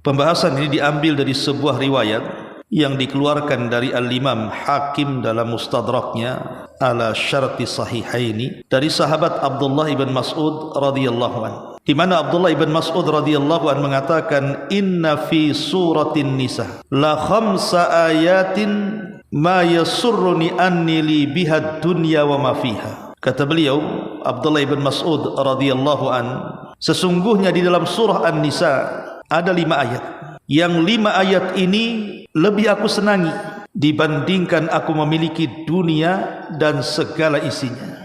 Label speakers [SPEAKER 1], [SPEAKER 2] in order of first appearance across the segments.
[SPEAKER 1] Pembahasan ini diambil dari sebuah riwayat yang dikeluarkan dari Al-Imam Hakim dalam Mustadraknya ala syarti sahihaini dari sahabat Abdullah ibn Mas'ud radhiyallahu anhu, di mana Abdullah ibn Mas'ud radhiyallahu anhu mengatakan, inna fi suratin nisa la khamsa ayatin ma yasurruni anni li biha dunya wa ma fiha. Kata beliau Abdullah ibn Mas'ud radhiyallahu anhu, sesungguhnya di dalam surah An-Nisa ada 5 ayat. Yang 5 ayat ini lebih aku senangi dibandingkan aku memiliki dunia dan segala isinya.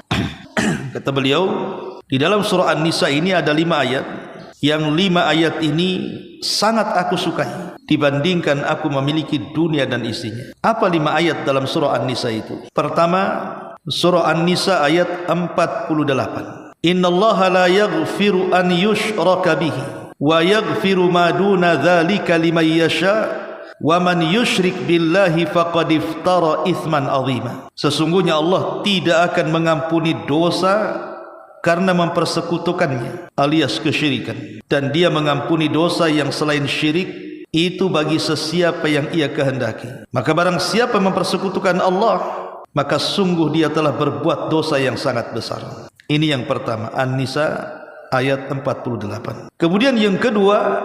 [SPEAKER 1] Kata beliau, di dalam surah An-Nisa ini ada 5 ayat. Yang 5 ayat ini sangat aku sukai dibandingkan aku memiliki dunia dan isinya. Apa 5 ayat dalam surah An-Nisa itu? Pertama, surah An-Nisa ayat 48. Innallaha la yaghfiru an yushraka bihi wa yaghfiru ma duna dzalika liman yasha wa man yusyrik billahi faqad iftara itsman azima. Sesungguhnya Allah tidak akan mengampuni dosa karena mempersekutukannya alias kesyirikan, dan Dia mengampuni dosa yang selain syirik itu bagi sesiapa yang Ia kehendaki. Maka barang siapa mempersekutukan Allah, maka sungguh dia telah berbuat dosa yang sangat besar. Ini yang pertama, An-Nisa ayat 48. Kemudian yang kedua,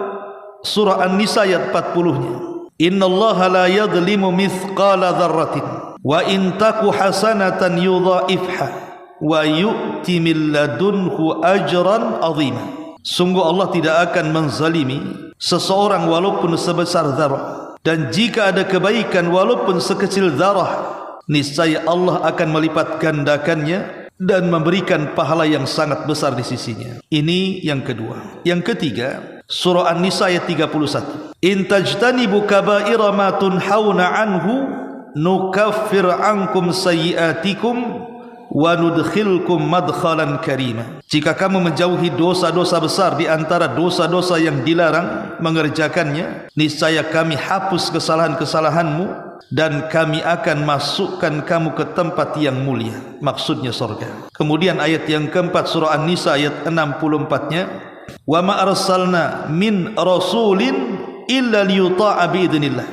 [SPEAKER 1] surah An-Nisa ayat 40-nya. Innallaha la yadhlimu mithqala dzarratin wa in taku hasanatan yudha'ifha wa yu'ti min ladunhu ajran 'azima. Sungguh Allah tidak akan menzalimi seseorang walaupun sebesar zarah, dan jika ada kebaikan walaupun sekecil zarah, niscaya Allah akan melipat gandakannya dan memberikan pahala yang sangat besar di sisinya. Ini yang kedua. Yang ketiga, surah An-Nisa ayat 31. In tajtanibu kaba'ira ma tunhauna anhu nukaffir ankum sayyi'atikum wa nudkhilkum madkhalan karima. Jika kamu menjauhi dosa-dosa besar di antara dosa-dosa yang dilarang mengerjakannya, niscaya kami hapus kesalahan-kesalahanmu dan kami akan masukkan kamu ke tempat yang mulia, maksudnya surga. Kemudian ayat yang keempat, surah An-Nisa ayat 64-nya, wa ma arsalna min rasulin illa liyuta'a biidznillah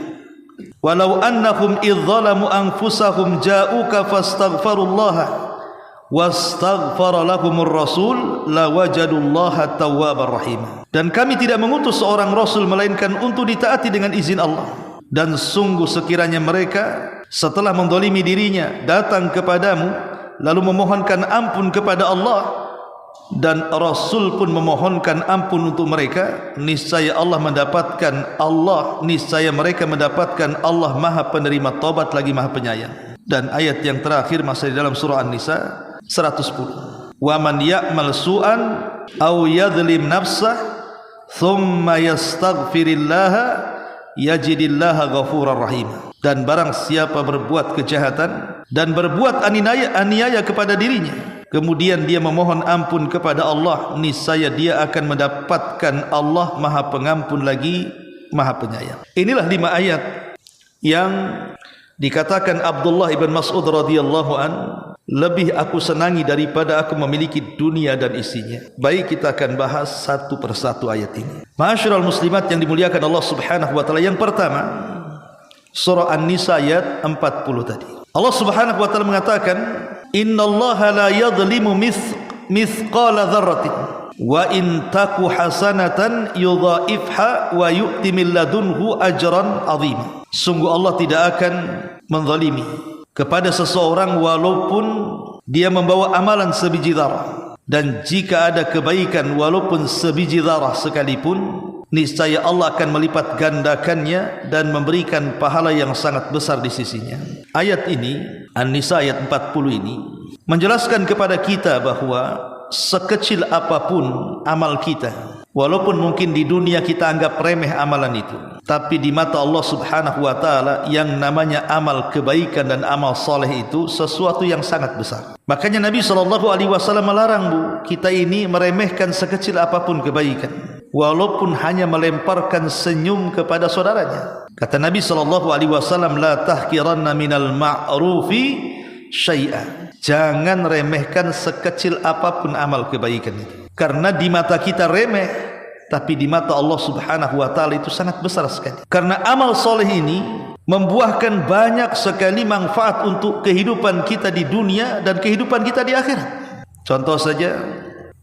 [SPEAKER 1] walau annahum idh zalamu anfusahum ja'uka fastaghfirullaha wastaghfara lahumur rasul lawajadullaha tawwabar rahim. Dan kami tidak mengutus seorang rasul melainkan untuk ditaati dengan izin Allah, dan sungguh sekiranya mereka setelah mendolimi dirinya datang kepadamu lalu memohonkan ampun kepada Allah dan Rasul pun memohonkan ampun untuk mereka, niscaya mereka mendapatkan Allah Maha Penerima Taubat lagi Maha Penyayang. Dan ayat yang terakhir masih di dalam surah An-Nisa 110. Wa man ya'mal su'an aw yadhlim nafsah thumma yastaghfirillaha yajidillaha ghafurar rahim. Dan barang siapa berbuat kejahatan dan berbuat aniaya kepada dirinya, kemudian dia memohon ampun kepada Allah, niscaya dia akan mendapatkan Allah Maha Pengampun lagi Maha Penyayang. Inilah 5 ayat yang dikatakan Abdullah ibn Mas'ud radhiyallahu an, lebih aku senangi daripada aku memiliki dunia dan isinya. Baik, kita akan bahas satu persatu ayat ini. Ma'asyiral muslimat yang dimuliakan Allah Subhanahu wa taala, yang pertama surah An-Nisa ayat 40 tadi. Allah Subhanahu wa taala mengatakan, innallaha la yadhlimu mithqala dzarratin wa in taku hasanatan yudha'ifha wa yu'ti min ladunhu ajran 'azima. Sungguh Allah tidak akan menzalimi kepada seseorang walaupun dia membawa amalan sebiji zarah, dan jika ada kebaikan walaupun sebiji zarah sekalipun, niscaya Allah akan melipat gandakannya dan memberikan pahala yang sangat besar di sisinya. Ayat ini, An-Nisa ayat 40 ini, menjelaskan kepada kita bahwa sekecil apapun amal kita, walaupun mungkin di dunia kita anggap remeh amalan itu, tapi di mata Allah Subhanahu wa taala yang namanya amal kebaikan dan amal soleh itu sesuatu yang sangat besar. Makanya Nabi SAW melarang kita ini meremehkan sekecil apapun kebaikan, walaupun hanya melemparkan senyum kepada saudaranya. Kata Nabi SAW, la tahkiranna minal ma'rufi syai'a. Jangan remehkan sekecil apapun amal kebaikan itu, karena di mata kita remeh, tapi di mata Allah Subhanahu wa taala itu sangat besar sekali. Karena amal soleh ini membuahkan banyak sekali manfaat untuk kehidupan kita di dunia dan kehidupan kita di akhirat. Contoh saja,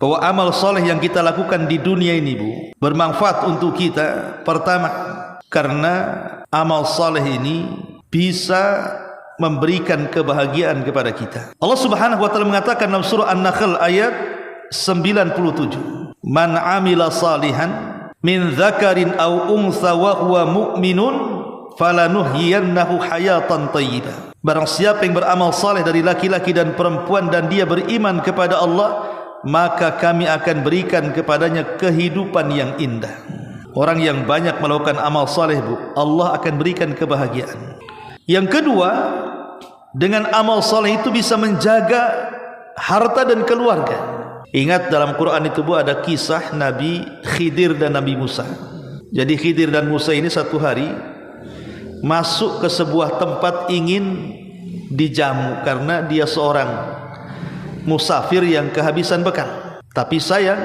[SPEAKER 1] bahwa amal soleh yang kita lakukan di dunia ini, Bu, bermanfaat untuk kita. Pertama, karena amal soleh ini bisa memberikan kebahagiaan kepada kita. Allah Subhanahu wa taala mengatakan dalam surah An-Nahl ayat 97, "Man 'amila salihan min dzakarin aw untha wa huwa mu'minun falanuhyiyannahu hayatan thayyibah." Barang siapa yang beramal saleh dari laki-laki dan perempuan dan dia beriman kepada Allah, maka kami akan berikan kepadanya kehidupan yang indah. Orang yang banyak melakukan amal saleh, Bu, Allah akan berikan kebahagiaan. Yang kedua, dengan amal saleh itu bisa menjaga harta dan keluarga. Ingat dalam Quran itu, Bu, ada kisah Nabi Khidir dan Nabi Musa. Jadi Khidir dan Musa ini satu hari masuk ke sebuah tempat ingin dijamu karena dia seorang musafir yang kehabisan bekal. Tapi sayang,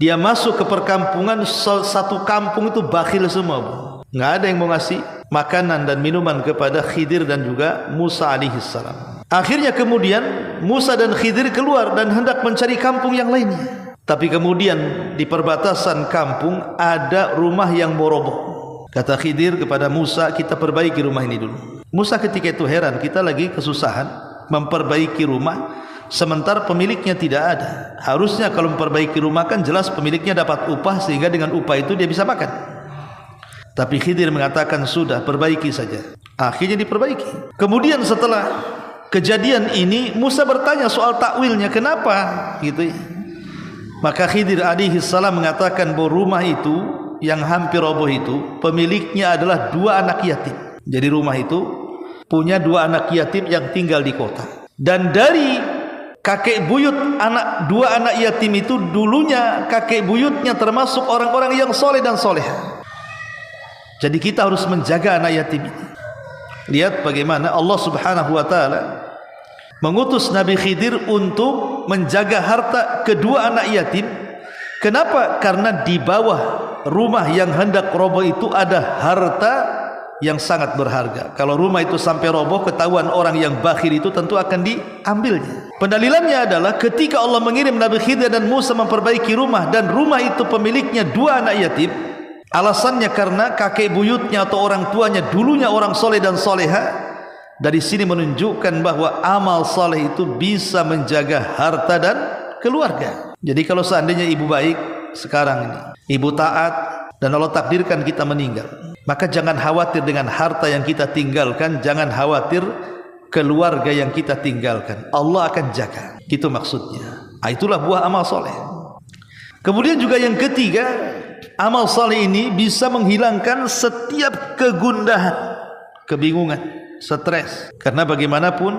[SPEAKER 1] dia masuk ke perkampungan, satu kampung itu bakhil semua, Bu. Nggak ada yang mau ngasih makanan dan minuman kepada Khidir dan juga Musa alaihissalam. Akhirnya kemudian Musa dan Khidir keluar dan hendak mencari kampung yang lainnya. Tapi kemudian di perbatasan kampung ada rumah yang mau roboh. Kata Khidir kepada Musa, kita perbaiki rumah ini dulu. Musa ketika itu heran, kita lagi kesusahan memperbaiki rumah sementara pemiliknya tidak ada. Harusnya kalau memperbaiki rumah kan jelas pemiliknya dapat upah, sehingga dengan upah itu dia bisa makan. Tapi Khidir mengatakan sudah, perbaiki saja. Akhirnya diperbaiki. Kemudian setelah kejadian ini Musa bertanya soal takwilnya, kenapa gitu ya. Maka Khidir alaihissalam mengatakan bahwa rumah itu yang hampir roboh itu pemiliknya adalah dua anak yatim. Jadi rumah itu punya dua anak yatim yang tinggal di kota. Dan dari kakek buyut dua anak yatim itu dulunya kakek buyutnya termasuk orang-orang yang soleh dan soleha. Jadi kita harus menjaga anak yatim ini. Lihat bagaimana Allah Subhanahu wa taala mengutus Nabi Khidir untuk menjaga harta kedua anak yatim. Kenapa? Karena di bawah rumah yang hendak roboh itu ada harta yang sangat berharga. Kalau rumah itu sampai roboh, ketahuan orang yang bakhil itu tentu akan diambilnya. Pendalilannya adalah ketika Allah mengirim Nabi Khidir dan Musa memperbaiki rumah, dan rumah itu pemiliknya dua anak yatim. Alasannya karena kakek buyutnya atau orang tuanya dulunya orang soleh dan soleha. Dari sini menunjukkan bahwa amal soleh itu bisa menjaga harta dan keluarga. Jadi kalau seandainya ibu baik sekarang ini, ibu taat, dan Allah takdirkan kita meninggal, maka jangan khawatir dengan harta yang kita tinggalkan, jangan khawatir keluarga yang kita tinggalkan. Allah akan jaga. Itu maksudnya. Itulah buah amal soleh. Kemudian juga yang ketiga, amal saleh ini bisa menghilangkan setiap kegundahan, kebingungan, stres. Karena bagaimanapun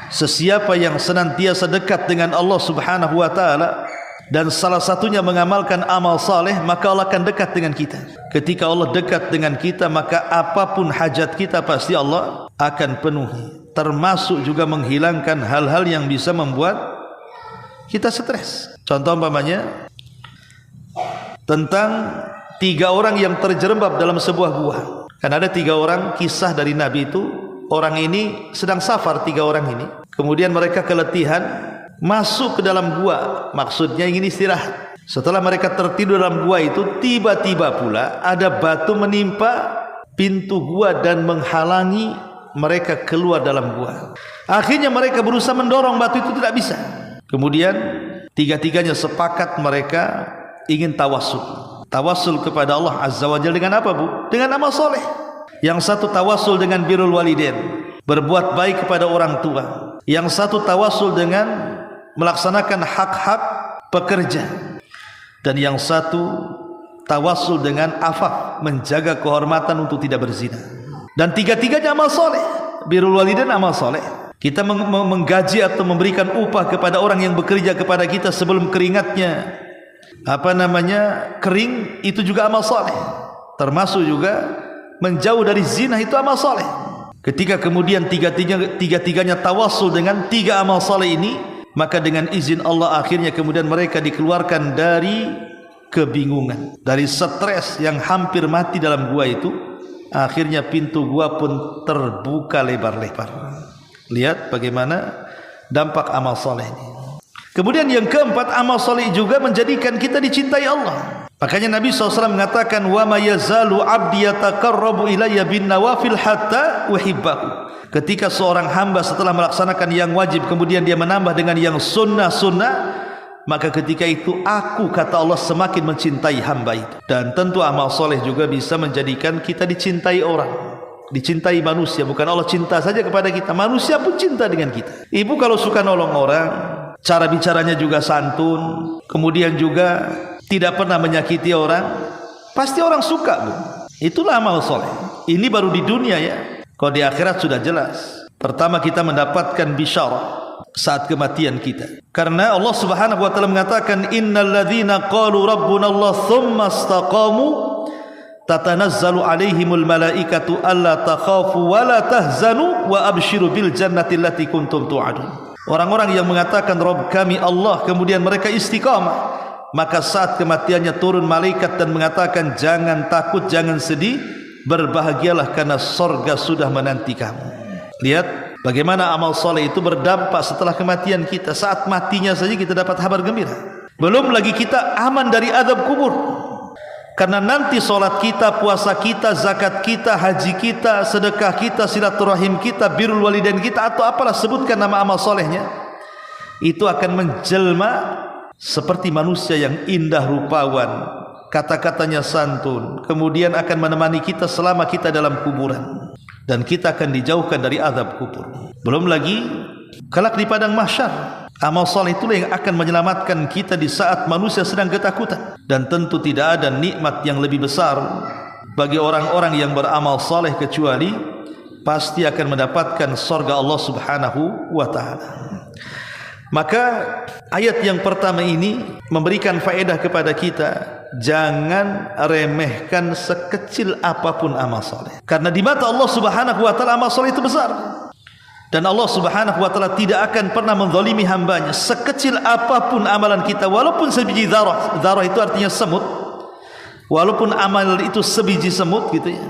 [SPEAKER 1] sesiapa yang senantiasa dekat dengan Allah Subhanahu wa taala dan salah satunya mengamalkan amal saleh, maka Allah akan dekat dengan kita. Ketika Allah dekat dengan kita, maka apapun hajat kita pasti Allah akan penuhi. Termasuk juga menghilangkan hal-hal yang bisa membuat kita stres. Contoh umpamanya tentang 3 orang yang terjerembab dalam sebuah gua. Kan ada 3 orang kisah dari Nabi itu. Orang ini sedang safar, 3 orang ini. Kemudian mereka keletihan, masuk ke dalam gua. Maksudnya ingin istirahat. Setelah mereka tertidur dalam gua itu, tiba-tiba pula ada batu menimpa pintu gua dan menghalangi mereka keluar dalam gua. Akhirnya mereka berusaha mendorong batu itu, tidak bisa. Kemudian 3-tiganya sepakat mereka ingin tawassul. Tawassul kepada Allah Azza wa Jalla dengan apa, Bu? Dengan amal soleh. Yang satu tawassul dengan birrul walidain, berbuat baik kepada orang tua. Yang satu tawassul dengan melaksanakan hak-hak pekerja. Dan yang satu tawassul dengan afaf, menjaga kehormatan untuk tidak berzina. Dan 3-tiganya amal soleh. Birrul walidain amal soleh. Kita menggaji atau memberikan upah kepada orang yang bekerja kepada kita sebelum keringatnya kering, itu juga amal soleh. Termasuk juga menjauh dari zina, itu amal soleh. Ketika kemudian tiga-tiganya tawassul dengan 3 amal soleh ini, maka dengan izin Allah akhirnya kemudian mereka dikeluarkan dari kebingungan, dari stres yang hampir mati dalam gua itu, akhirnya pintu gua pun terbuka lebar-lebar. Lihat bagaimana dampak amal soleh ini. Kemudian yang keempat, amal soleh juga menjadikan kita dicintai Allah. Makanya Nabi SAW mengatakan, wa ma yazalu abdi yataqarrabu ilayya bin nawafil hatta uhibbahu. Ketika seorang hamba setelah melaksanakan yang wajib kemudian dia menambah dengan yang sunnah-sunnah, maka ketika itu aku, kata Allah, semakin mencintai hamba itu. Dan tentu amal soleh juga bisa menjadikan kita dicintai orang, dicintai manusia. Bukan Allah cinta saja kepada kita, manusia pun cinta dengan kita. Ibu kalau suka nolong orang, cara bicaranya juga santun, kemudian juga tidak pernah menyakiti orang, pasti orang suka, Bu. Itulah amal soleh. Ini baru di dunia ya. Kalau di akhirat sudah jelas. Pertama kita mendapatkan bisyarah saat kematian kita. Karena Allah Subhanahu wa taala mengatakan, innal ladzina qalu rabbuna Allah tsumma istaqamu tatanazzalu alaihimul malaikatu alla takhafu wa la tahzanu wa abshiru bil jannati allati kuntum tu'adun. Orang-orang yang mengatakan Rabb kami Allah, kemudian mereka istiqamah, maka saat kematiannya turun malaikat dan mengatakan, jangan takut, jangan sedih, berbahagialah karena sorga sudah menanti kamu. Lihat bagaimana amal soleh itu berdampak setelah kematian kita. Saat matinya saja kita dapat kabar gembira. Belum lagi kita aman dari azab kubur. Karena nanti solat kita, puasa kita, zakat kita, haji kita, sedekah kita, silaturahim kita, birrul walidain kita, atau apalah sebutkan nama amal solehnya, itu akan menjelma seperti manusia yang indah rupawan, kata-katanya santun, kemudian akan menemani kita selama kita dalam kuburan, dan kita akan dijauhkan dari azab kubur. Belum lagi kelak di padang mahsyar, amal soleh itulah yang akan menyelamatkan kita di saat manusia sedang ketakutan. Dan tentu tidak ada nikmat yang lebih besar bagi orang-orang yang beramal soleh kecuali pasti akan mendapatkan surga Allah Subhanahu wa taala. Maka ayat yang pertama ini memberikan faedah kepada kita, jangan remehkan sekecil apapun amal soleh. Karena di mata Allah Subhanahu wa taala amal soleh itu besar. Dan Allah Subhanahu wa taala tidak akan pernah menzalimi hambanya. Sekecil apapun amalan kita, walaupun sebiji dzarah, dzarah itu artinya semut, walaupun amal itu sebiji semut gitu ya,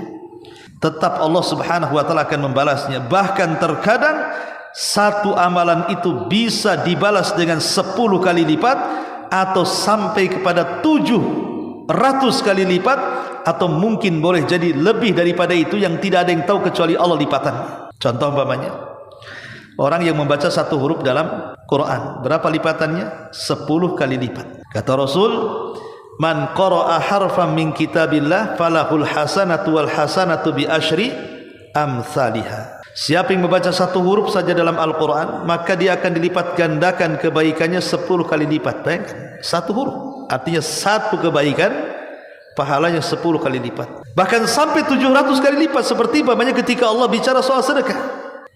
[SPEAKER 1] tetap Allah Subhanahu wa taala akan membalasnya. Bahkan terkadang satu amalan itu bisa dibalas dengan 10 kali lipat, atau sampai kepada 700 kali lipat, atau mungkin boleh jadi lebih daripada itu yang tidak ada yang tahu kecuali Allah lipatannya. Contoh umpamanya, orang yang membaca satu huruf dalam Quran, berapa lipatannya? 10 kali lipat. Kata Rasul, man qara'a harfan min kitabillah falahul hasanatu wal hasanatu bi asyri amsalihha. Siapa yang membaca satu huruf saja dalam Al-Quran, maka dia akan dilipat gandakan kebaikannya 10 kali lipat. Bayangkan, satu huruf artinya satu kebaikan, pahalanya 10 kali lipat. Bahkan sampai 700 kali lipat, seperti umpamanya ketika Allah bicara soal sedekah,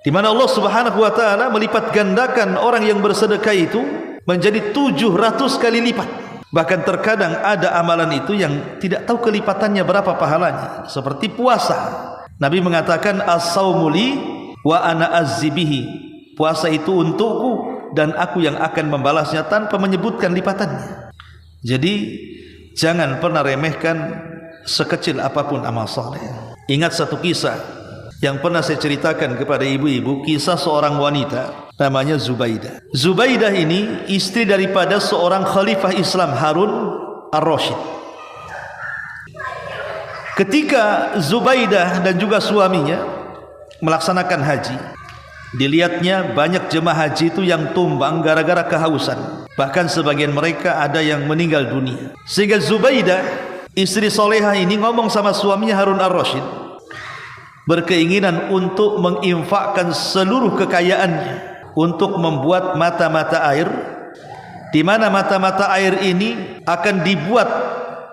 [SPEAKER 1] di mana Allah Subhanahu wa taala melipat gandakan orang yang bersedekah itu menjadi 700 kali lipat. Bahkan terkadang ada amalan itu yang tidak tahu kelipatannya berapa pahalanya, seperti puasa. Nabi mengatakan, as-saumu li wa ana azzibihi. Puasa itu untukku dan aku yang akan membalasnya, tanpa menyebutkan lipatannya. Jadi jangan pernah remehkan sekecil apapun amal soleh. Ingat satu kisah yang pernah saya ceritakan kepada ibu-ibu, kisah seorang wanita namanya Zubaidah. Zubaidah ini istri daripada seorang khalifah Islam, Harun ar-Rasyid. Ketika Zubaidah dan juga suaminya melaksanakan haji, dilihatnya banyak jemaah haji itu yang tumbang gara-gara kehausan. Bahkan sebagian mereka ada yang meninggal dunia. Sehingga Zubaidah, istri solehah ini, ngomong sama suaminya Harun ar-Rasyid, berkeinginan untuk menginfakkan seluruh kekayaannya untuk membuat mata-mata air, di mana mata-mata air ini akan dibuat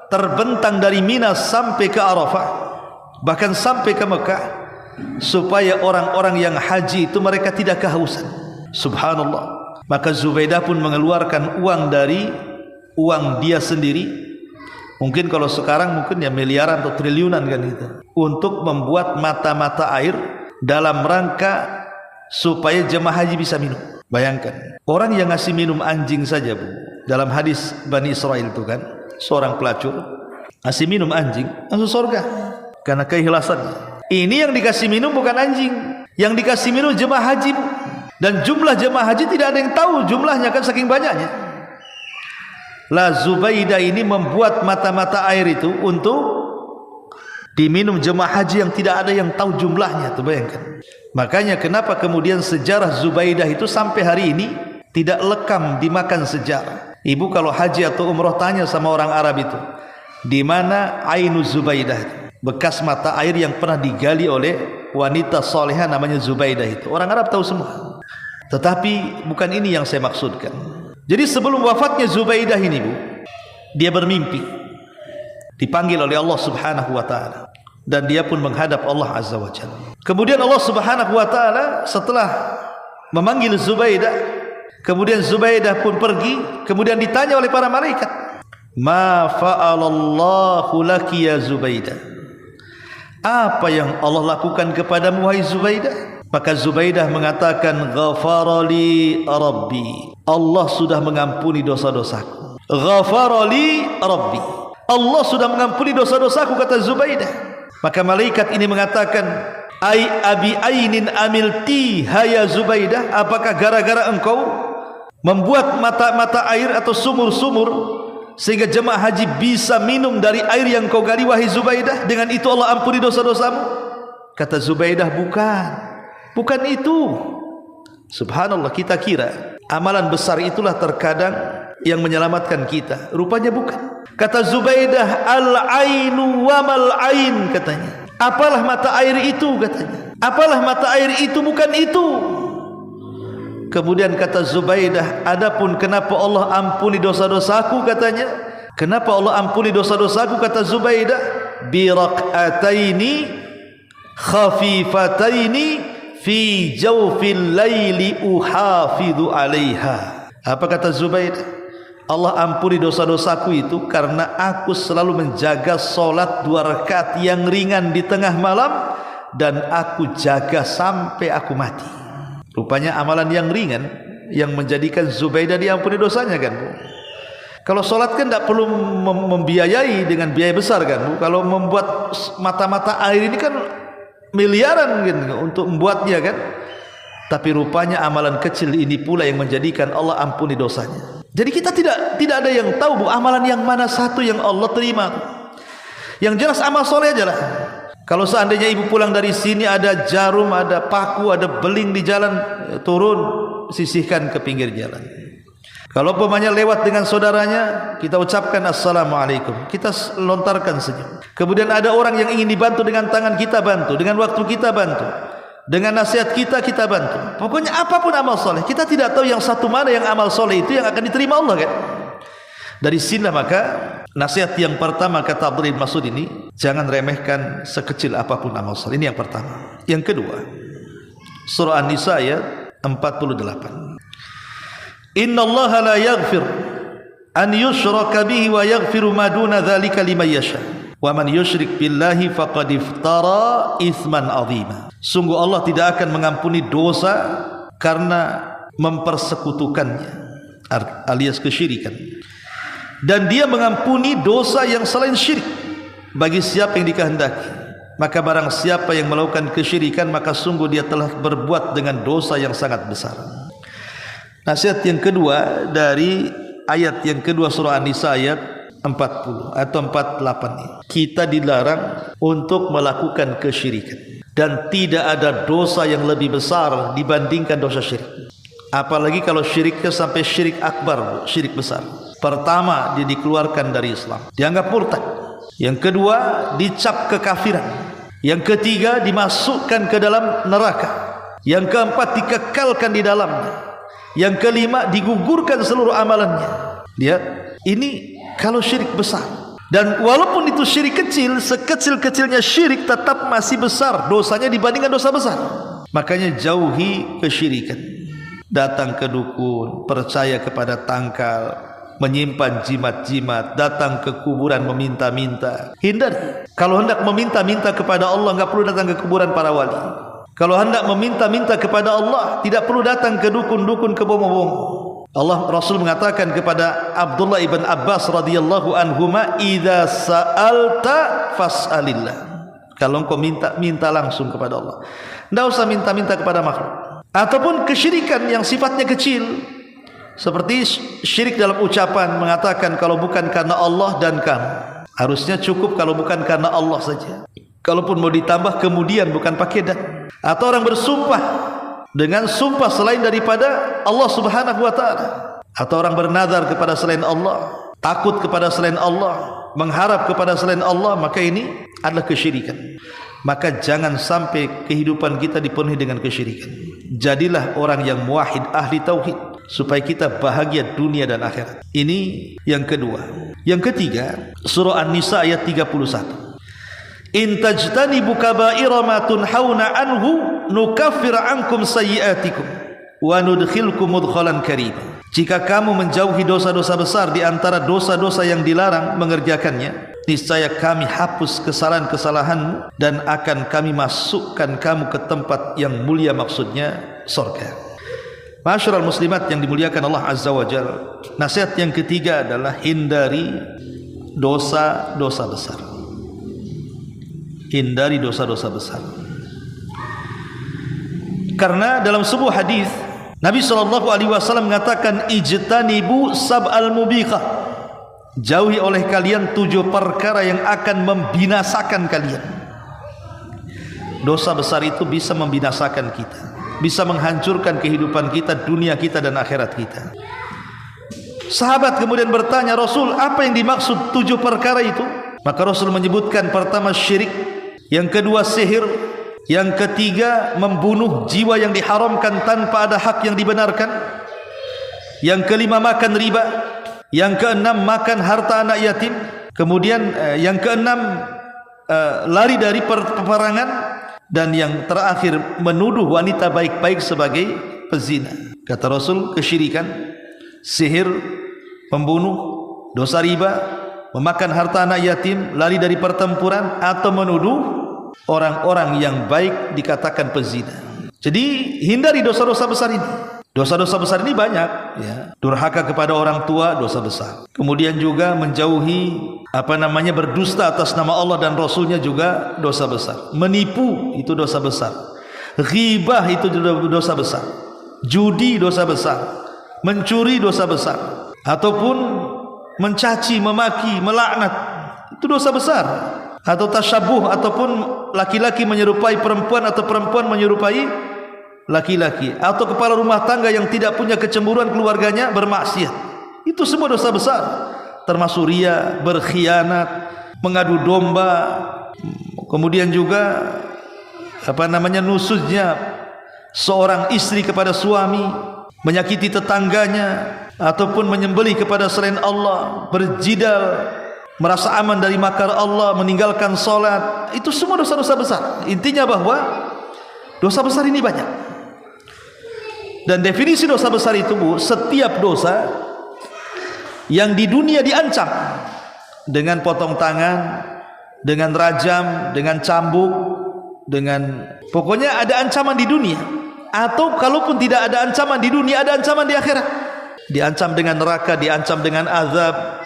[SPEAKER 1] terbentang dari Mina sampai ke Arafah, bahkan sampai ke Mekah, supaya orang-orang yang haji itu mereka tidak kehausan. Subhanallah. Maka Zubaidah pun mengeluarkan uang dari uang dia sendiri, mungkin kalau sekarang mungkin ya miliaran atau triliunan kan gitu, untuk membuat mata-mata air dalam rangka supaya jemaah haji bisa minum. Bayangkan, orang yang ngasih minum anjing saja, Bu, dalam hadis Bani Israel itu kan, seorang pelacur kasih minum anjing masuk surga karena keikhlasannya. Ini yang dikasih minum bukan anjing, yang dikasih minum jemaah haji, dan jumlah jemaah haji tidak ada yang tahu jumlahnya kan saking banyaknya. La Zubaidah ini membuat mata-mata air itu untuk diminum jemaah haji yang tidak ada yang tahu jumlahnya. Tuh bayangkan. Makanya kenapa kemudian sejarah Zubaidah itu sampai hari ini tidak lekam dimakan sejarah. Ibu kalau haji atau umroh tanya sama orang Arab itu, di mana Ainu Zubaidah, bekas mata air yang pernah digali oleh wanita solehah namanya Zubaidah itu. Orang Arab tahu semua. Tetapi bukan ini yang saya maksudkan. Jadi sebelum wafatnya Zubaidah ini, Bu, dia bermimpi, dipanggil oleh Allah Subhanahu wa taala, dan dia pun menghadap Allah Azza wa Jalla. Kemudian Allah Subhanahu wa taala setelah memanggil Zubaidah, kemudian Zubaidah pun pergi, kemudian ditanya oleh para malaikat, "Ma fa'alallahu laki ya Zubaidah?" Apa yang Allah lakukan kepadamu wahai Zubaidah? Maka Zubaidah mengatakan, "Ghafarali Rabbi." Allah sudah mengampuni dosa-dosaku. Ghafarali Rabbi. Allah sudah mengampuni dosa-dosaku, kata Zubaidah. Maka malaikat ini mengatakan, "Ai abi ainin amilti haya Zubaidah?" Apakah gara-gara engkau membuat mata-mata air atau sumur-sumur sehingga jemaah haji bisa minum dari air yang kau gali wahai Zubaidah, dengan itu Allah ampuni dosa-dosamu? Kata Zubaidah, bukan itu. Subhanallah, kita kira amalan besar itulah terkadang yang menyelamatkan kita, rupanya bukan. Kata Zubaidah, "Al-ainu wa mal-ain," katanya. Apalah mata air itu, katanya. Apalah mata air itu, bukan itu. Kemudian kata Zubaidah, "Adapun kenapa Allah ampuni dosa-dosaku," katanya. "Kenapa Allah ampuni dosa-dosaku?" kata Zubaidah, "Bi raq'ataini khafifataini fi jawfil laili uhafidhu 'alaiha." Apa kata Zubaidah? Allah ampuni dosa-dosaku itu karena aku selalu menjaga solat 2 rakaat yang ringan di tengah malam, dan aku jaga sampai aku mati. Rupanya amalan yang ringan yang menjadikan Zubaidah diampuni dosanya, kan, Bu? Kalau solat kan tidak perlu membiayai dengan biaya besar, kan, Bu? Kalau membuat mata-mata air ini kan miliaran kan, untuk membuatnya, kan. Tapi rupanya amalan kecil ini pula yang menjadikan Allah ampuni dosanya. Jadi kita tidak ada yang tahu, Bu, amalan yang mana satu yang Allah terima. Yang jelas amal soleh aja lah. Kalau seandainya ibu pulang dari sini ada jarum, ada paku, ada beling di jalan, turun, sisihkan ke pinggir jalan. Kalau umpamanya lewat dengan saudaranya, kita ucapkan assalamualaikum, kita lontarkan senyum. Kemudian ada orang yang ingin dibantu, dengan tangan kita bantu, dengan waktu kita bantu, dengan nasihat kita bantu. Pokoknya apapun amal soleh, kita tidak tahu yang satu mana yang amal soleh itu yang akan diterima Allah, kan. Dari sinilah maka nasihat yang pertama kata Abdullah bin Mas'ud ini, jangan remehkan sekecil apapun amal soleh. Ini yang pertama. Yang kedua, surah An-Nisa ayat 48. Innallaha la yaghfir an yushraka bihi wa yaghfiru ma duna dzalika liman yasha. Wa man yusyrik billahi faqad iftara itsman 'azima. Sungguh Allah tidak akan mengampuni dosa karena mempersekutukannya, alias kesyirikan. Dan dia mengampuni dosa yang selain syirik bagi siapa yang dikehendaki. Maka barang siapa yang melakukan kesyirikan, maka sungguh dia telah berbuat dengan dosa yang sangat besar. Nasihat yang kedua dari ayat yang kedua surah An-Nisa ayat 40 atau 48 ini, kita dilarang untuk melakukan kesyirikan, dan tidak ada dosa yang lebih besar dibandingkan dosa syirik. Apalagi kalau syiriknya sampai syirik akbar, syirik besar. Pertama, dia dikeluarkan dari Islam, dianggap murtad. Yang kedua, dicap kekafiran. Yang ketiga, dimasukkan ke dalam neraka. Yang keempat, dikekalkan di dalamnya. Yang kelima, digugurkan seluruh amalannya. Lihat, ini kalau syirik besar. Dan walaupun itu syirik kecil, sekecil-kecilnya syirik tetap masih besar dosanya dibandingkan dosa besar. Makanya jauhi kesyirikan. Datang ke dukun, percaya kepada tangkal, menyimpan jimat-jimat, datang ke kuburan meminta-minta. Hindari. Kalau hendak meminta-minta kepada Allah, enggak perlu datang ke kuburan para wali. Kalau hendak meminta-minta kepada Allah, tidak perlu datang ke dukun-dukun, ke bomo-bomo. Rasul mengatakan kepada Abdullah ibn Abbas radhiyallahu anhuma, idza sa'alta fas'alillah. Kalau engkau minta langsung kepada Allah. Tidak usah minta-minta kepada makhluk. Ataupun kesyirikan yang sifatnya kecil, seperti syirik dalam ucapan, mengatakan kalau bukan karena Allah dan kamu. Harusnya cukup kalau bukan karena Allah saja. Kalaupun mau ditambah kemudian, bukan pakai dan. Atau orang bersumpah dengan sumpah selain daripada Allah subhanahu wa ta'ala. Atau orang bernazar kepada selain Allah, takut kepada selain Allah, mengharap kepada selain Allah, maka ini adalah kesyirikan. Maka jangan sampai kehidupan kita dipenuhi dengan kesyirikan. Jadilah orang yang muwahhid, ahli tauhid, supaya kita bahagia dunia dan akhirat. Ini yang kedua. Yang ketiga, surah An-Nisa ayat 31. In tajtanibu kaba'ira ma tunhauna anhu nukaffir ankum sayyi'atikum wa nudkhilkum mudkhalan karima. Jika kamu menjauhi dosa-dosa besar di antara dosa-dosa yang dilarang mengerjakannya, niscaya kami hapus kesalahan-kesalahanmu dan akan kami masukkan kamu ke tempat yang mulia, maksudnya surga. Ma'asyiral muslimat yang dimuliakan Allah Azza wa Jalla, nasihat yang ketiga adalah hindari dosa-dosa besar. Hindari dosa-dosa besar. Karena dalam sebuah hadis Nabi SAW mengatakan, ijtanibu sab'al mubiqah, jauhi oleh kalian 7 perkara yang akan membinasakan kalian. Dosa besar itu bisa membinasakan kita, bisa menghancurkan kehidupan kita, dunia kita dan akhirat kita. Sahabat kemudian bertanya, Rasul, apa yang dimaksud 7 perkara itu? Maka Rasul menyebutkan, pertama syirik, yang kedua sihir, yang ketiga membunuh jiwa yang diharamkan tanpa ada hak yang dibenarkan, yang kelima makan riba, yang keenam makan harta anak yatim, kemudian yang keenam lari dari peperangan, dan yang terakhir menuduh wanita baik-baik sebagai pezina. Kata Rasul, kesyirikan, sihir, pembunuh, dosa riba, memakan harta anak yatim, lari dari pertempuran, atau menuduh orang-orang yang baik dikatakan pezina. Jadi hindari dosa-dosa besar ini. Dosa-dosa besar ini banyak, ya. Durhaka kepada orang tua, dosa besar. Kemudian juga menjauhi berdusta atas nama Allah dan Rasulnya, juga dosa besar. Menipu itu dosa besar. Ghibah itu dosa besar. Judi dosa besar. Mencuri dosa besar. Ataupun mencaci, memaki, melaknat, itu dosa besar. Atau tasyabuh, ataupun laki-laki menyerupai perempuan atau perempuan menyerupai laki-laki, atau kepala rumah tangga yang tidak punya kecemburuan keluarganya bermaksiat. Itu semua dosa besar, termasuk riya, berkhianat, mengadu domba, kemudian juga nusuznya seorang istri kepada suami, menyakiti tetangganya, ataupun menyembelih kepada selain Allah, berjidal, merasa aman dari makar Allah, meninggalkan solat. Itu semua dosa-dosa besar. Intinya bahwa dosa besar ini banyak. Dan definisi dosa besar itu, Bu, setiap dosa yang di dunia diancam dengan potong tangan, dengan rajam, dengan cambuk, dengan pokoknya ada ancaman di dunia. Atau kalaupun tidak ada ancaman di dunia, ada ancaman di akhirat. Diancam dengan neraka, diancam dengan azab.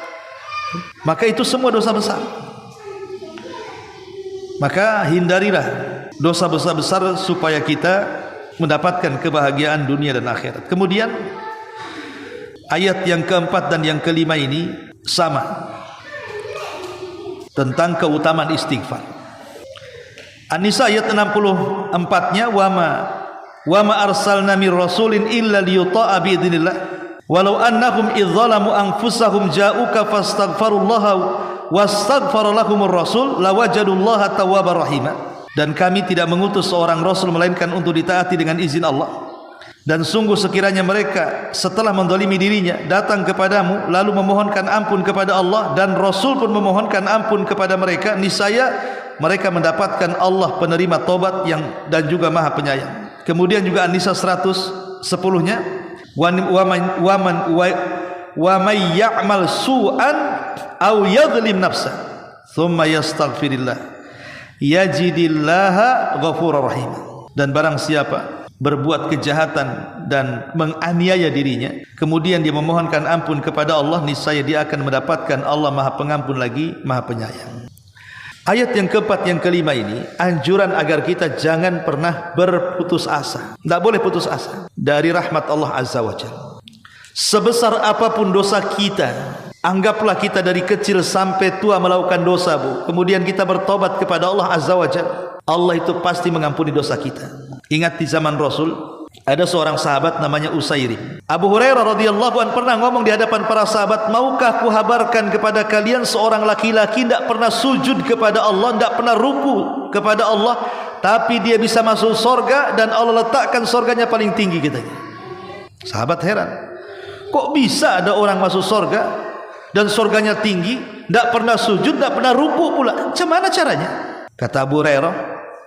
[SPEAKER 1] Maka itu semua dosa besar. Maka hindarilah dosa besar supaya kita mendapatkan kebahagiaan dunia dan akhirat. Kemudian ayat yang keempat dan yang kelima ini sama tentang keutamaan istighfar. An-Nisa ayat 64-nya, wa ma arsalna mir rasulin illa liyuta'a bi idznillah walau annahum idzalamu anfusahum ja'uka fastaghfirullaha wastaghfara lahumur rasul lawajadullaha tawwabar rahima. Dan kami tidak mengutus seorang rasul melainkan untuk ditaati dengan izin Allah. Dan sungguh sekiranya mereka setelah mendolimi dirinya datang kepadamu lalu memohonkan ampun kepada Allah, dan rasul pun memohonkan ampun kepada mereka, niscaya mereka mendapatkan Allah penerima taubat yang dan juga Maha Penyayang. Kemudian juga An-Nisa 110-nya, wa may ya'mal su'an aw yadhlim nafsa thumma yastaghfirillah yajidillaha ghafurur rahim. Dan barang siapa berbuat kejahatan dan menganiaya dirinya, kemudian dia memohonkan ampun kepada Allah, niscaya dia akan mendapatkan Allah Maha Pengampun lagi Maha Penyayang. Ayat yang keempat, yang kelima ini anjuran agar kita jangan pernah berputus asa. Tidak boleh putus asa dari rahmat Allah Azza wa Jalla. Sebesar apapun dosa kita, anggaplah kita dari kecil sampai tua melakukan dosa, Bu. Kemudian kita bertobat kepada Allah Azza wa Jalla, Allah itu pasti mengampuni dosa kita. Ingat di zaman Rasul ada seorang sahabat namanya Usairim. Abu Hurairah radhiyallahu anhu pernah ngomong di hadapan para sahabat, maukah ku habarkan kepada kalian seorang laki-laki tidak pernah sujud kepada Allah, tidak pernah ruku kepada Allah, tapi dia bisa masuk surga dan Allah letakkan surganya paling tinggi, katanya. Sahabat heran, kok bisa ada orang masuk surga dan surganya tinggi, tidak pernah sujud, tidak pernah ruku pula, macam mana caranya? Kata Abu Hurairah,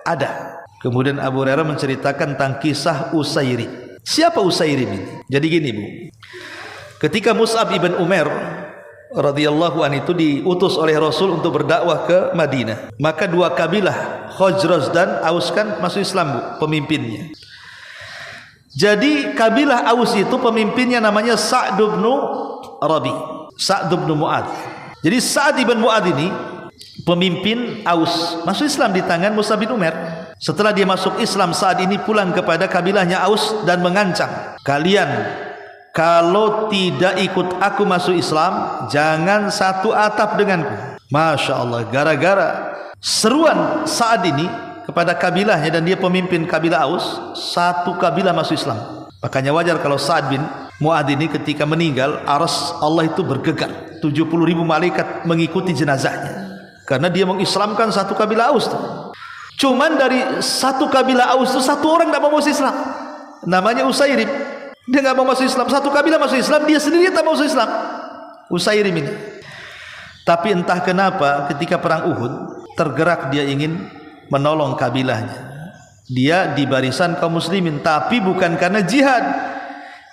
[SPEAKER 1] ada. Kemudian Abu Hurairah menceritakan tentang kisah Usairim. Siapa Usairim ini? Jadi gini, Bu. Ketika Mus'ab ibn Umair radhiyallahu anhu itu diutus oleh Rasul untuk berdakwah ke Madinah, maka dua kabilah Khazraj dan Aus kan masuk Islam, Bu, pemimpinnya. Jadi kabilah Aus itu pemimpinnya namanya Sa'd bin Rabi, Sa'd bin Mu'adz. Jadi Sa'd bin Mu'adz ini pemimpin Aus, masuk Islam di tangan Mus'ab bin Umair. Setelah dia masuk Islam, saat ini pulang kepada kabilahnya Aus dan mengancam, kalian kalau tidak ikut aku masuk Islam, jangan satu atap denganku. Masya Allah, gara-gara seruan Sa'ad ini kepada kabilahnya, dan dia pemimpin kabilah Aus, satu kabilah masuk Islam. Makanya wajar kalau Sa'ad bin Mu'adz ini ketika meninggal, arsy Allah itu bergegar, 70.000 malaikat mengikuti jenazahnya, karena dia mengislamkan satu kabilah Aus. Cuman dari satu kabilah Aus itu satu orang tidak mau masuk Islam, namanya Usairim. Dia tidak mau masuk Islam. Satu kabilah masuk Islam, dia sendiri tak mau masuk Islam, Usairim ini. Tapi entah kenapa ketika perang Uhud, tergerak dia ingin menolong kabilahnya. Dia di barisan kaum muslimin, tapi bukan karena jihad.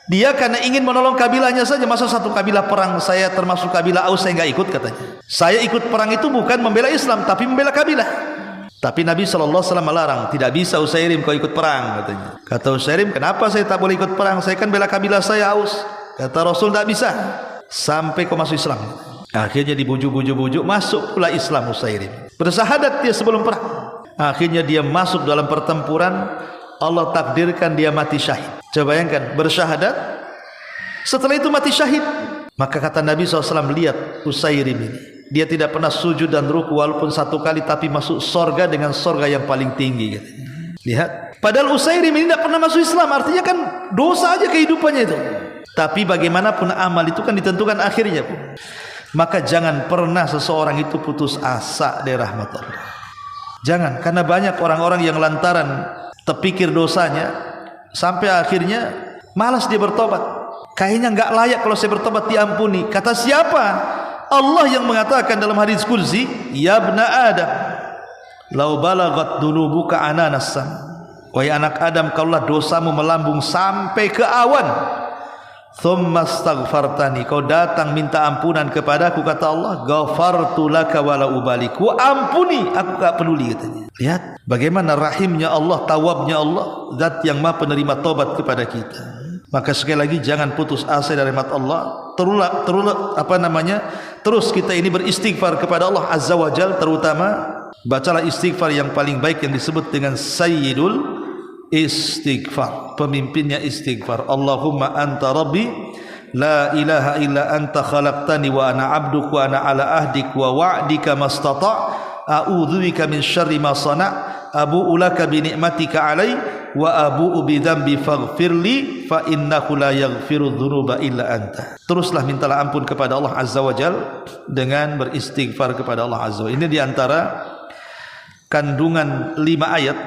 [SPEAKER 1] Dia karena ingin menolong kabilahnya saja. Masa satu kabilah perang, saya termasuk kabilah Aus, saya enggak ikut, katanya. Saya ikut perang itu bukan membela Islam, tapi membela kabilah. Tapi Nabi SAW melarang, tidak bisa Usairim kau ikut perang, katanya. Kata Usairim, kenapa saya tak boleh ikut perang? Saya kan bela kabilah saya Aus. Kata Rasul, tidak bisa sampai kau masuk Islam. Akhirnya dibujuk-bujuk, masuk pula Islam Usairim. Bersyahadat dia sebelum perang. Akhirnya dia masuk dalam pertempuran, Allah takdirkan dia mati syahid. Coba bayangkan, bersyahadat, setelah itu mati syahid. Maka kata Nabi SAW, lihat Usairim ini, dia tidak pernah sujud dan ruku walaupun satu kali, tapi masuk sorga dengan sorga yang paling tinggi, katanya. Lihat, padahal Usairim ini tidak pernah masuk Islam, artinya kan dosa aja kehidupannya itu. Tapi bagaimanapun amal itu kan ditentukan akhirnya, Bu. Maka jangan pernah seseorang itu putus asa dari rahmat Allah. Jangan, karena banyak orang-orang yang lantaran terpikir dosanya sampai akhirnya malas dia bertobat. Kayaknya enggak layak kalau saya bertobat diampuni. Kata siapa? Allah yang mengatakan dalam hadis qudsi, ya ibna Adam, lau balagat dunubuka ananas sam. Wahai anak Adam, kalaulah dosamu melambung sampai ke awan, thumma astaghfartani, kau datang minta ampunan kepadaku, kata Allah, ghafartu laka wala ubali, ku ampuni, aku tak peduli, katanya. Lihat bagaimana rahimnya Allah, tawabnya Allah, zat yang maha penerima tobat kepada kita. Maka sekali lagi jangan putus asa dari rahmat Allah. Terus kita ini beristighfar kepada Allah Azza wa Jalla, terutama bacalah istighfar yang paling baik yang disebut dengan Sayyidul Istighfar, pemimpinnya istighfar. Allahumma anta rabbi la ilaha illa anta khalaqtani wa ana abduka wa ana ala ahdik wa wa'dika mastata' a'udzubika min syarri ma sana' abu'u laka bi ni'matika alai wa abu'u bi dzambi faghfirli fa innahu la yaghfiru dzunuba illa anta. Teruslah mintalah ampun kepada Allah Azza wa Jalla dengan beristighfar kepada Allah Azza wa Jalla. Ini diantara kandungan 5 ayat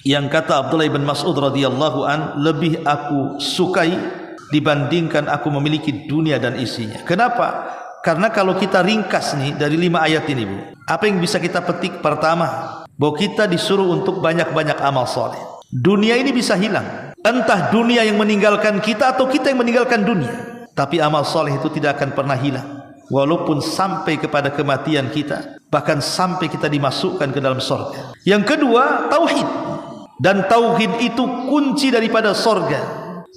[SPEAKER 1] yang kata Abdullah bin Mas'ud radhiyallahu an, lebih aku sukai dibandingkan aku memiliki dunia dan isinya. Kenapa? Karena kalau kita ringkas nih dari 5 ayat ini, Bu, apa yang bisa kita petik? Pertama, bahwa kita disuruh untuk banyak-banyak amal soleh. Dunia ini bisa hilang, entah dunia yang meninggalkan kita atau kita yang meninggalkan dunia, tapi amal soleh itu tidak akan pernah hilang, walaupun sampai kepada kematian kita, bahkan sampai kita dimasukkan ke dalam surga. Yang kedua, tauhid. Dan tauhid itu kunci daripada sorga.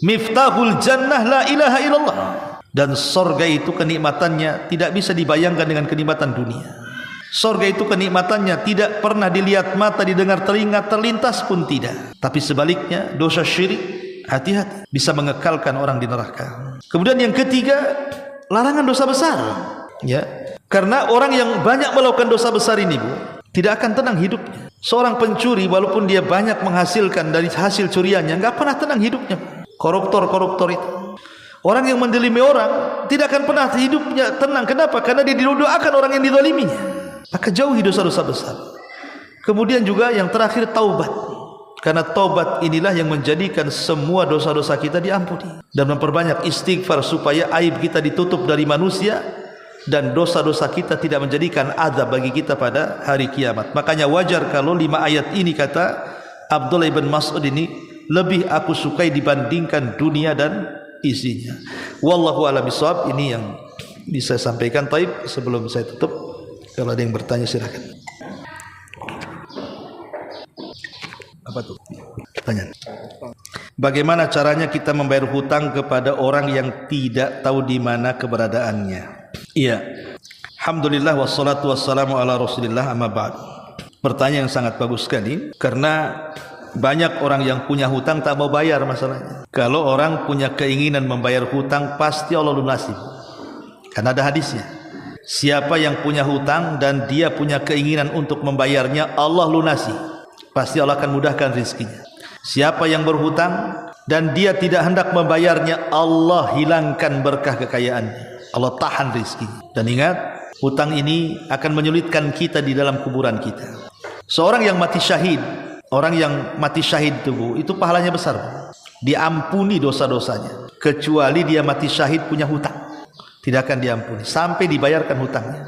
[SPEAKER 1] Miftahul jannah la ilaha illallah. Dan sorga itu kenikmatannya tidak bisa dibayangkan dengan kenikmatan dunia. Sorga itu kenikmatannya tidak pernah dilihat mata, didengar telinga, terlintas pun tidak. Tapi sebaliknya dosa syirik, hati-hati, bisa mengekalkan orang di neraka. Kemudian yang ketiga, larangan dosa besar. Ya, karena orang yang banyak melakukan dosa besar ini, Bu, tidak akan tenang hidupnya. Seorang pencuri walaupun dia banyak menghasilkan dari hasil curiannya, enggak pernah tenang hidupnya. Koruptor itu. Orang yang mendolimi orang tidak akan pernah hidupnya tenang. Kenapa? Karena dia didoakan orang yang didoliminya. Maka jauhi dosa-dosa besar. Kemudian juga yang terakhir, taubat. Karena taubat inilah yang menjadikan semua dosa-dosa kita diampuni. Dan memperbanyak istighfar supaya aib kita ditutup dari manusia. Dan dosa-dosa kita tidak menjadikan azab bagi kita pada hari kiamat. Makanya wajar kalau 5 ayat ini, kata Abdullah ibn Mas'ud ini, lebih aku sukai dibandingkan dunia dan isinya. Wallahu a'lam bishawab. Ini yang bisa saya sampaikan. Taib, sebelum saya tutup, kalau ada yang bertanya silakan. Apa tuh? Tanya. Bagaimana caranya kita membayar hutang kepada orang yang tidak tahu di mana keberadaannya? Iya. Alhamdulillah wassalatu wassalamu ala Rasulillah, amma ba'd. Pertanyaan yang sangat bagus sekali, karena banyak orang yang punya hutang tak mau bayar masalahnya. Kalau orang punya keinginan membayar hutang, pasti Allah lunasi. Karena ada hadisnya. Siapa yang punya hutang dan dia punya keinginan untuk membayarnya, Allah lunasi. Pasti Allah akan mudahkan rezekinya. Siapa yang berhutang dan dia tidak hendak membayarnya, Allah hilangkan berkah kekayaannya. Allah tahan rezekinya. Dan ingat, hutang ini akan menyulitkan kita di dalam kuburan kita. Seorang yang mati syahid, orang yang mati syahid itu pahalanya besar, diampuni dosa-dosanya, kecuali dia mati syahid punya hutang, tidak akan diampuni sampai dibayarkan hutangnya.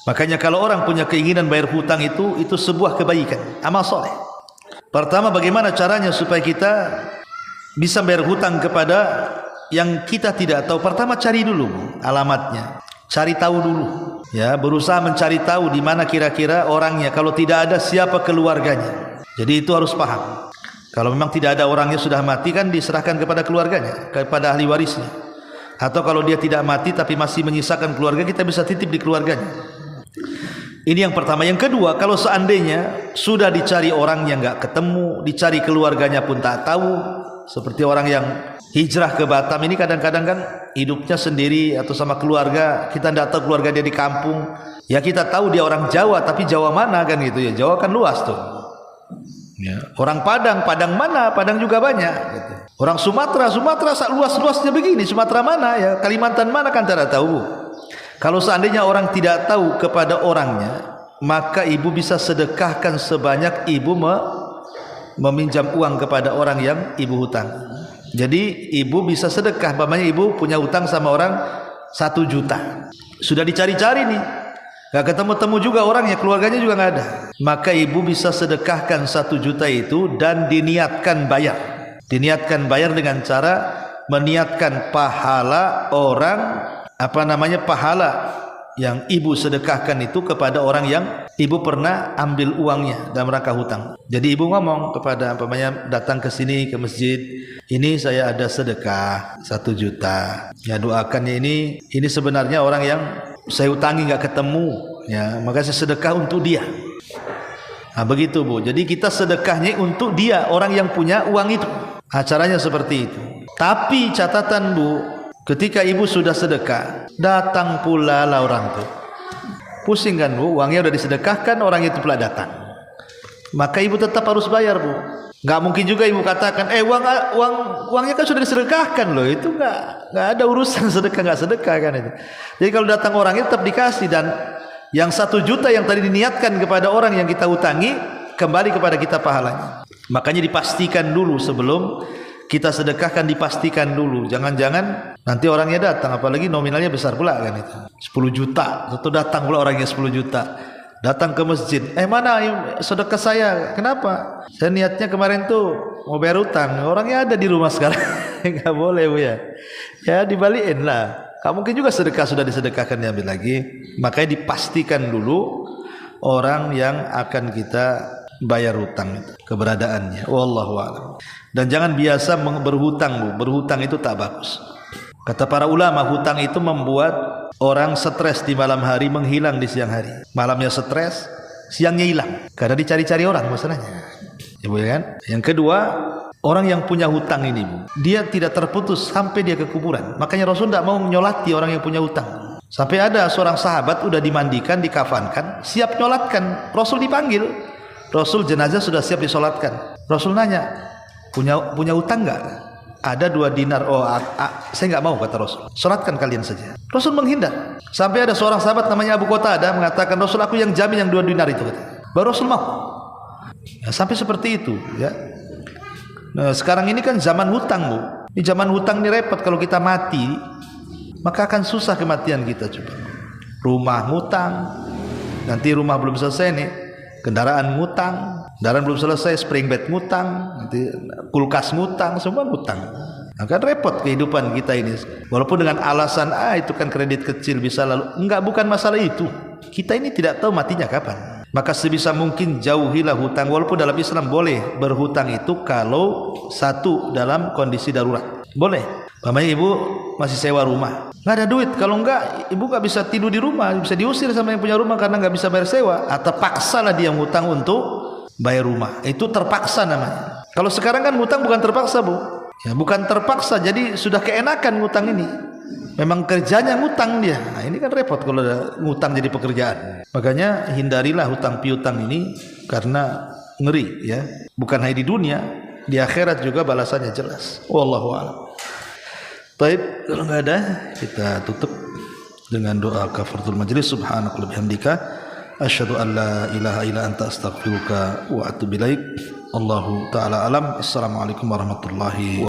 [SPEAKER 1] Makanya kalau orang punya keinginan bayar hutang, itu sebuah kebaikan, amal soleh. Pertama, bagaimana caranya supaya kita bisa bayar hutang kepada yang kita tidak tahu? Pertama, cari dulu alamatnya, cari tahu dulu. Ya, berusaha mencari tahu di mana kira-kira orangnya. Kalau tidak ada, siapa keluarganya. Jadi itu harus paham. Kalau memang tidak ada orangnya, sudah mati, kan diserahkan kepada keluarganya, kepada ahli warisnya. Atau kalau dia tidak mati tapi masih menyisakan keluarga, kita bisa titip di keluarganya. Ini yang pertama. Yang kedua, kalau seandainya sudah dicari orangnya nggak ketemu, dicari keluarganya pun tak tahu, seperti orang yang hijrah ke Batam ini, kadang-kadang kan hidupnya sendiri atau sama keluarga, kita tidak tahu keluarga dia di kampung. Ya kita tahu dia orang Jawa, tapi Jawa mana kan gitu ya. Jawa kan luas tuh. Ya. Orang Padang mana? Padang juga banyak gitu. Orang Sumatera luas-luasnya begini. Sumatera mana ya? Kalimantan mana kan tidak tahu. Kalau seandainya orang tidak tahu kepada orangnya, maka ibu bisa sedekahkan sebanyak ibu meminjam uang kepada orang yang ibu hutang. Jadi ibu bisa sedekah, umpamanya ibu punya hutang sama orang 1 juta. Sudah dicari-cari nih, gak ketemu-temu juga orangnya, keluarganya juga gak ada. Maka ibu bisa sedekahkan 1 juta itu dan diniatkan bayar. Diniatkan bayar dengan cara meniatkan pahala orang, pahala yang ibu sedekahkan itu kepada orang yang ibu pernah ambil uangnya dalam rangka hutang. Jadi ibu ngomong kepada datang ke sini ke masjid, ini saya ada sedekah 1 juta. Ya doakannya ini sebenarnya orang yang saya hutangi nggak ketemu, ya maka saya sedekah untuk dia. Nah begitu Bu. Jadi kita sedekahnya untuk dia, orang yang punya uang itu. Acaranya seperti itu. Tapi catatan Bu, ketika ibu sudah sedekah, datang pula lah orang itu. Pusing kan Bu, uangnya udah disedekahkan, orang itu pula datang. Maka ibu tetap harus bayar Bu. Gak mungkin juga ibu katakan, uangnya kan sudah disedekahkan loh. Itu gak ada urusan sedekah gak sedekah kan itu. Jadi kalau datang orang itu tetap dikasih, dan yang 1 juta yang tadi diniatkan kepada orang yang kita hutangi, kembali kepada kita pahalanya. Makanya dipastikan dulu sebelum kita sedekahkan, dipastikan dulu. Jangan-jangan nanti orangnya datang, apalagi nominalnya besar pula kan itu. 10 juta. Tentu datang pula orangnya 10 juta. Datang ke masjid. Mana sedekah saya? Kenapa? Saya niatnya kemarin tuh mau bayar utang. Orangnya ada di rumah sekarang. Enggak boleh Bu ya. Ya dibalikin lah. Gak mungkin juga sedekah sudah disedekahkan diambil lagi. Makanya dipastikan dulu orang yang akan kita bayar hutang itu, keberadaannya. Wallahu a'lam. Dan jangan biasa berhutang, Bu. Berhutang itu tak bagus. Kata para ulama, hutang itu membuat orang stres di malam hari, menghilang di siang hari. Malamnya stres, siangnya hilang karena dicari-cari orang masalahnya. Ya, Bu, ya kan? Yang kedua, orang yang punya hutang ini, Bu, dia tidak terputus sampai dia ke kuburan. Makanya Rasul tidak mau nyolati orang yang punya hutang. Sampai ada seorang sahabat udah dimandikan, dikafankan, siap nyolatkan. Rasul dipanggil. Rasul jenazah sudah siap disolatkan. Rasul nanya, punya hutang nggak? Ada 2 dinar. Oh, saya nggak mau, kata Rasul. Solatkan kalian saja. Rasul menghindar. Sampai ada seorang sahabat namanya Abu Qatadah mengatakan, Rasul, aku yang jamin yang 2 dinar itu, kata. Baru Rasul mau. Ya, sampai seperti itu, ya. Nah, sekarang ini kan zaman hutang, Bu. Di zaman hutang ini repot. Kalau kita mati, maka akan susah kematian kita. Coba rumah ngutang, nanti rumah belum selesai nih, kendaraan ngutang, kendaraan belum selesai, spring bed ngutang, nanti kulkas ngutang, semua ngutang. Akan repot kehidupan kita ini. Walaupun dengan alasan itu kan kredit kecil bisa lalu, enggak, bukan masalah itu. Kita ini tidak tahu matinya kapan. Maka sebisa mungkin jauhilah hutang. Walaupun dalam Islam boleh berhutang itu kalau satu dalam kondisi darurat, boleh. Mamanya ibu masih sewa rumah, nggak ada duit. Kalau enggak, ibu nggak bisa tidur di rumah, bisa diusir sama yang punya rumah karena nggak bisa bayar sewa. Atau paksalah dia ngutang untuk bayar rumah. Itu terpaksa namanya. Kalau sekarang kan ngutang bukan terpaksa, Bu. Ya, bukan terpaksa, jadi sudah keenakan ngutang ini. Memang kerjanya ngutang dia. Nah, ini kan repot kalau ada ngutang jadi pekerjaan. Makanya hindarilah hutang piutang ini karena ngeri, ya. Bukan hanya di dunia, di akhirat juga balasannya jelas. Wallahu a'lam. Baik, kalau nggak ada, kita tutup dengan doa kafaratul majlis. Subhanakallahumma wa bihamdika asyhadu an la ilaha illa anta astaghfiruka wa atubu ilaik. Allahu taala alam. Assalamualaikum warahmatullahi wabarakatuh.